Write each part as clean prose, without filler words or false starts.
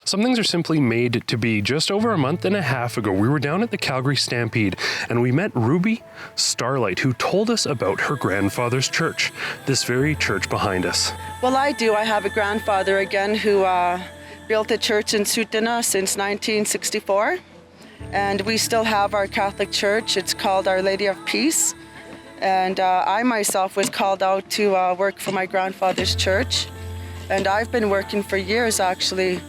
Some things are simply made to be. Just over a month and a half ago, we were down at the Calgary Stampede and we met Ruby Starlight, who told us about her grandfather's church, this very church behind us. Well, I do. I have a grandfather again who built a church in Tsuut'ina since 1964. And we still have our Catholic church. It's called Our Lady of Peace. And I myself was called out to work for my grandfather's church. And I've been working for years actually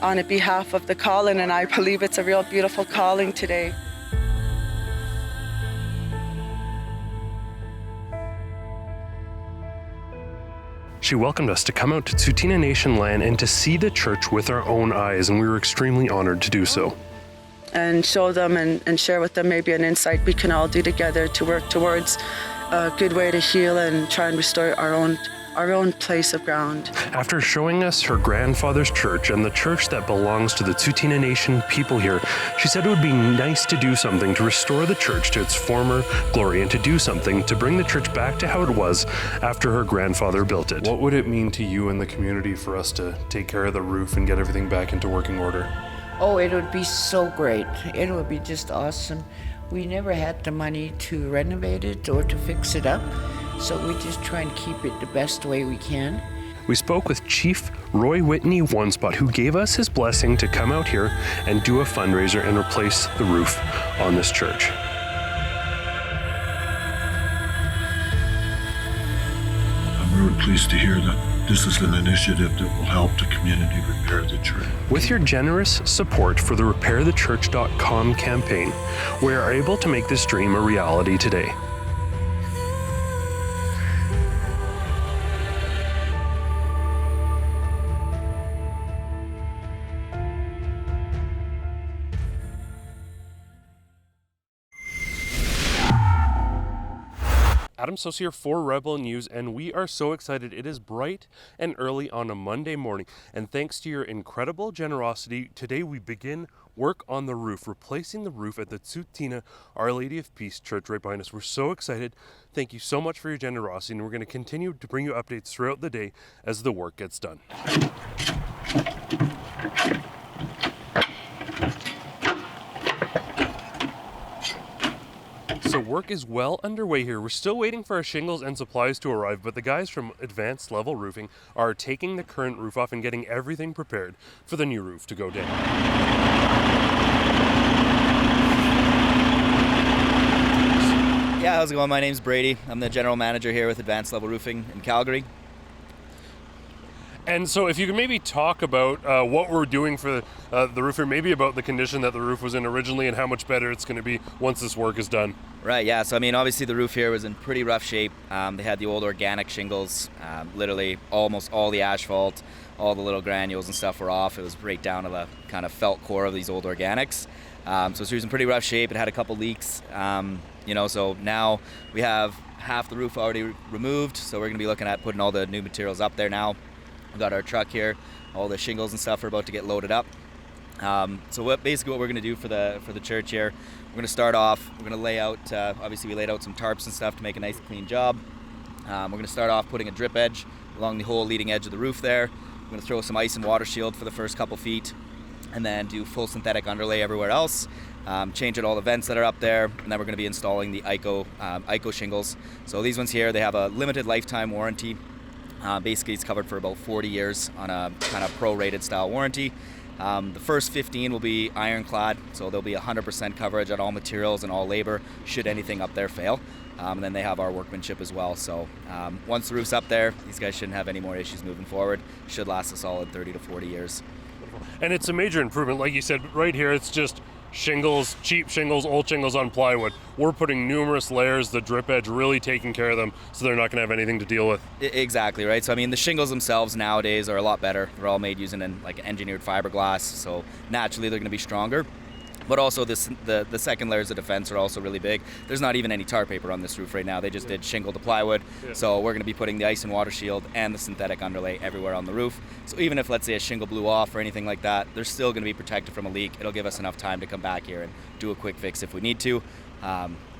on behalf of the calling, and I believe it's a real beautiful calling today. She welcomed us to come out to Tsuut'ina Nation land and to see the church with our own eyes, and we were extremely honored to do so. And show them and share with them maybe an insight we can all do together to work towards a good way to heal and try and restore our own place of ground. After showing us her grandfather's church and the church that belongs to the Tsuut'ina Nation people here, she said it would be nice to do something to restore the church to its former glory and to do something to bring the church back to how it was after her grandfather built it. What would it mean to you and the community for us to take care of the roof and get everything back into working order? Oh, it would be so great. It would be just awesome. We never had the money to renovate it or to fix it up, so we just try and keep it the best way we can. We spoke with Chief Roy Whitney Onespot, who gave us his blessing to come out here and do a fundraiser and replace the roof on this church. I'm really pleased to hear that this is an initiative that will help the community repair the church. With your generous support for the RepairTheChurch.com campaign, we are able to make this dream a reality today. Adam Soos here for Rebel News, and we are so excited. It is bright and early on a Monday morning, and thanks to your incredible generosity, today we begin work on the roof, replacing the roof at the Tsuut'ina Our Lady of Peace Church right behind us. We're so excited. Thank you so much for your generosity, and we're going to continue to bring you updates throughout the day as the work gets done. So work is well underway here. We're still waiting for our shingles and supplies to arrive, but the guys from Advanced Level Roofing are taking the current roof off and getting everything prepared for the new roof to go down. Yeah, how's it going? My name's Brady. I'm the general manager here with Advanced Level Roofing in Calgary. And so if you could maybe talk about what we're doing for the roof here, maybe about the condition that the roof was in originally and how much better it's going to be once this work is done. Right, yeah. So, I mean, obviously the roof here was in pretty rough shape. They had the old organic shingles, literally almost all the asphalt, all the little granules and stuff were off. It was right down to the kind of felt core of these old organics. So it was in pretty rough shape. It had a couple leaks, so now we have half the roof already removed. So we're going to be looking at putting all the new materials up there now. We've got our truck here, all the shingles and stuff are about to get loaded up. So what we're going to do for the church here, we're going to start off, we're going to lay out, obviously we laid out some tarps and stuff to make a nice clean job. We're going to start off putting a drip edge along the whole leading edge of the roof there. We're going to throw some ice and water shield for the first couple feet, and then do full synthetic underlay everywhere else. Change out all the vents that are up there, and then we're going to be installing the ICO shingles. So these ones here, they have a limited lifetime warranty. Basically, it's covered for about 40 years on a kind of pro-rated style warranty. The first 15 will be ironclad, so there'll be 100% coverage on all materials and all labor should anything up there fail. And then they have our workmanship as well. So once the roof's up there, these guys shouldn't have any more issues moving forward. Should last a solid 30 to 40 years. And it's a major improvement. Like you said, right here, it's just shingles, cheap shingles, old shingles on plywood. We're putting numerous layers, the drip edge really taking care of them so they're not going to have anything to deal with. Exactly, right? So I mean, the shingles themselves nowadays are a lot better. They're all made using engineered fiberglass, so naturally they're going to be stronger. But also the second layers of defense are also really big. There's not even any tar paper on this roof right now. They just did shingle to plywood. Yeah. So we're going to be putting the ice and water shield and the synthetic underlay everywhere on the roof. So even if, let's say, a shingle blew off or anything like that, they're still going to be protected from a leak. It'll give us enough time to come back here and do a quick fix if we need to.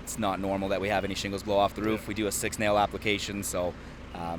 It's not normal that we have any shingles blow off the roof. We do a 6-nail application, so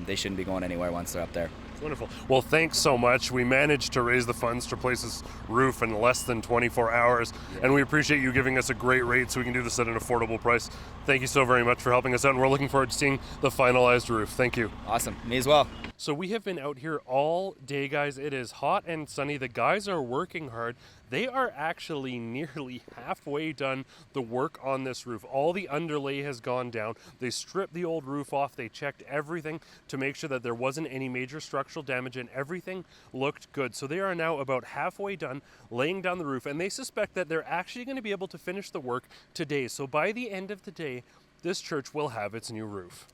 they shouldn't be going anywhere once they're up there. Wonderful. Well, thanks so much. We managed to raise the funds to replace this roof in less than 24 hours, and we appreciate you giving us a great rate so we can do this at an affordable price. Thank you so very much for helping us out, and we're looking forward to seeing the finalized roof. Thank you. Awesome. Me as well. So we have been out here all day, guys. It is hot and sunny. The guys are working hard. They are actually nearly halfway done the work on this roof. All the underlay has gone down. They stripped the old roof off. They checked everything to make sure that there wasn't any major structural damage, and everything looked good. So they are now about halfway done laying down the roof, and they suspect that they're actually going to be able to finish the work today. So by the end of the day, this church will have its new roof.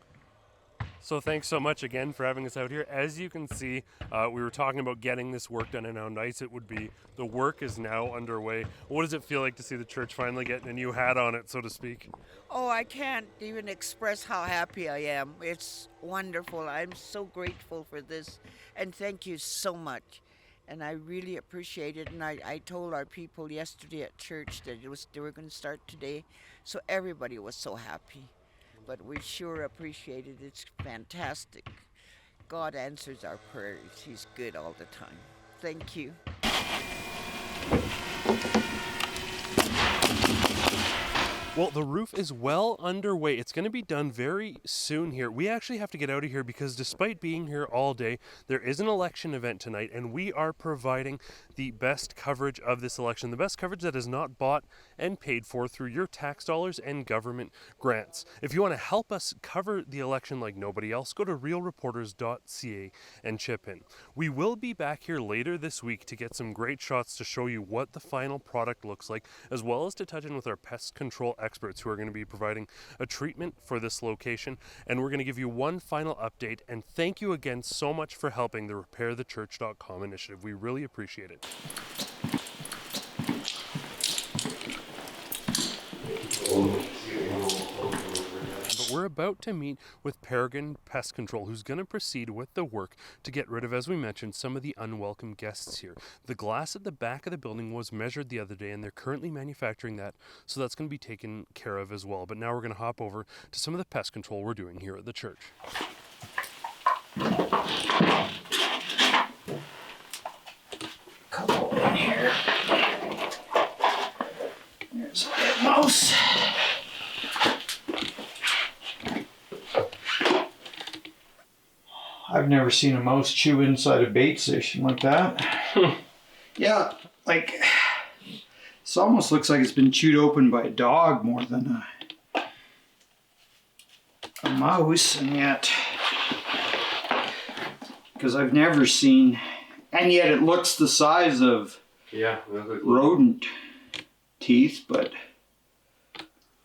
So thanks so much again for having us out here. As you can see, we were talking about getting this work done and how nice it would be. The work is now underway. What does it feel like to see the church finally getting a new hat on it, so to speak? Oh, I can't even express how happy I am. It's wonderful. I'm so grateful for this, and thank you so much. And I really appreciate it. And I told our people yesterday at church that they were going to start today, so everybody was so happy. But we sure appreciate it. It's fantastic. God answers our prayers. He's good all the time. Thank you. Well, the roof is well underway. It's going to be done very soon here. We actually have to get out of here because despite being here all day, there is an election event tonight, and we are providing the best coverage of this election, the best coverage that is not bought and paid for through your tax dollars and government grants. If you want to help us cover the election like nobody else, go to realreporters.ca and chip in. We will be back here later this week to get some great shots to show you what the final product looks like, as well as to touch in with our pest control experts who are going to be providing a treatment for this location. And we're going to give you one final update, and thank you again so much for helping the RepairTheChurch.com initiative. We really appreciate it. But we're about to meet with Peregrine Pest Control, who's going to proceed with the work to get rid of, as we mentioned, some of the unwelcome guests here. The glass at the back of the building was measured the other day, and they're currently manufacturing that, so that's going to be taken care of as well. But now we're going to hop over to some of the pest control we're doing here at the church. Come over in here. There's a dead mouse. I've never seen a mouse chew inside a bait station like that. Yeah, like, this almost looks like it's been chewed open by a dog more than a mouse, and yet, because I've never seen, and yet it looks the size of rodent teeth, but,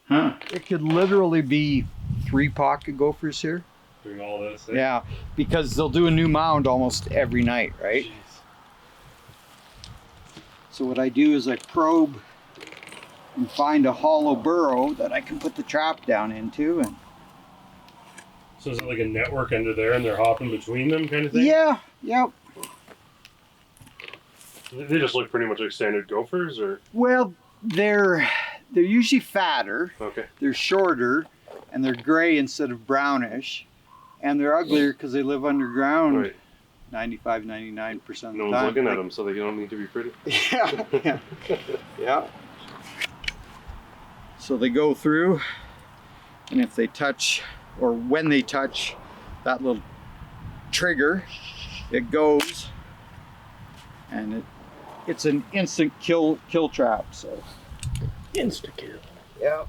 It could literally be 3 pocket gophers here. Doing all this. Yeah, because they'll do a new mound almost every night, right? Jeez. So what I do is I probe and find a hollow burrow that I can put the trap down into, and So is it like a network under there and they're hopping between them kind of thing? yeah, yep. They just look pretty much like standard gophers, or? Well, they're usually fatter, Okay. they're shorter, and they're gray instead of brownish, and they're uglier because they live underground. Right. 95, 99% of the time. No one's looking at them, so they don't need to be pretty. Yeah, yeah, yeah. So they go through, and if they touch, or when they touch that little trigger, it goes, and it's an instant kill trap. So Insta kill. yeah.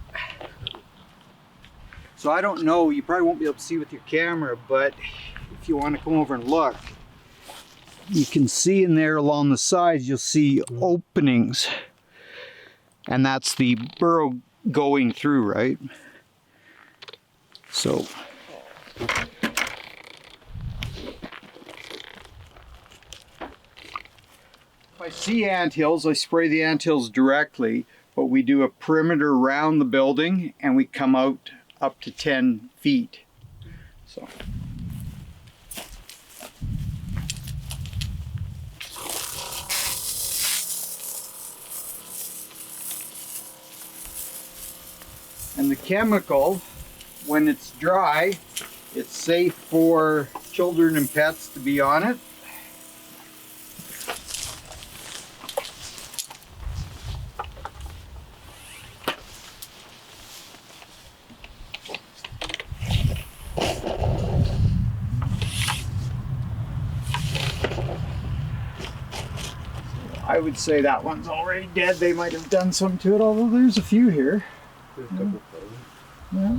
So I don't know, you probably won't be able to see with your camera, but if you want to come over and look, you can see in there along the sides, you'll see openings. And that's the burrow going through, right? So. If I see anthills, I spray the anthills directly, but we do a perimeter around the building and we come out up to 10 feet. So. And the chemical, when it's dry, it's safe for children and pets to be on it. I would say that one's already dead. They might have done something to it, although there's a few here. Yeah.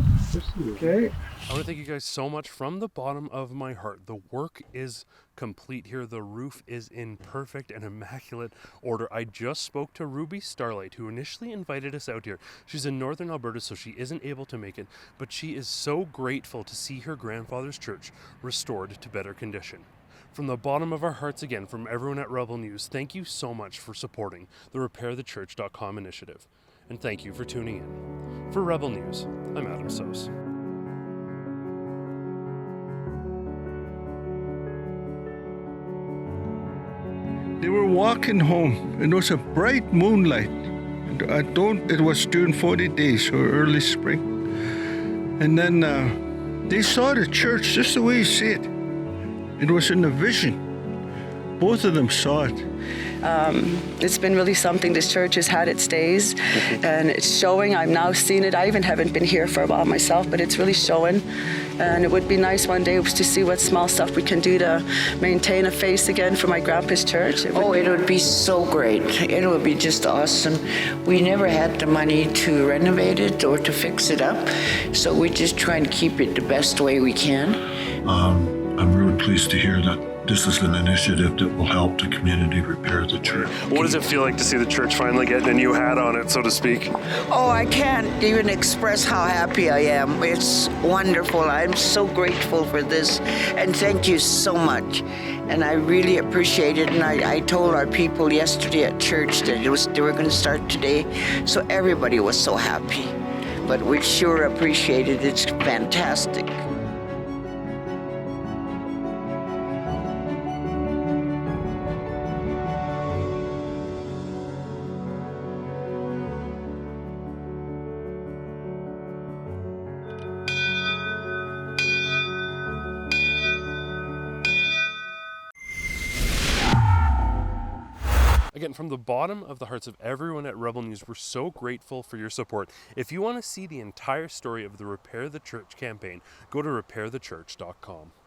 Okay. I want to thank you guys so much from the bottom of my heart. The work is complete here. The roof is in perfect and immaculate order. I just spoke to Ruby Starlight, who initially invited us out here. She's in northern Alberta, so she isn't able to make it, but she is so grateful to see her grandfather's church restored to better condition. From the bottom of our hearts again, from everyone at Rebel News, thank you so much for supporting the RepairTheChurch.com initiative. And thank you for tuning in. For Rebel News, I'm Adam Soos. They were walking home, and it was a bright moonlight. It was during 40 days or early spring. And then they saw the church just the way you see it. It was in a vision. Both of them saw it. It's been really something. This church has had its days, and it's showing. I'm now seeing it. I even haven't been here for a while myself, but it's really showing. And it would be nice one day to see what small stuff we can do to maintain a face again for my grandpa's church. It would be so great. It would be just awesome. We never had the money to renovate it or to fix it up, so we just try and keep it the best way we can. I'm really pleased to hear that this is an initiative that will help the community repair the church. What does it feel like to see the church finally getting a new hat on it, so to speak? Oh, I can't even express how happy I am. It's wonderful. I'm so grateful for this, and thank you so much. And I really appreciate it. And I told our people yesterday at church that they were going to start today, so everybody was so happy. But we sure appreciate it. It's fantastic. Again, from the bottom of the hearts of everyone at Rebel News, we're so grateful for your support. If you want to see the entire story of the Repair the Church campaign, go to repairthechurch.com.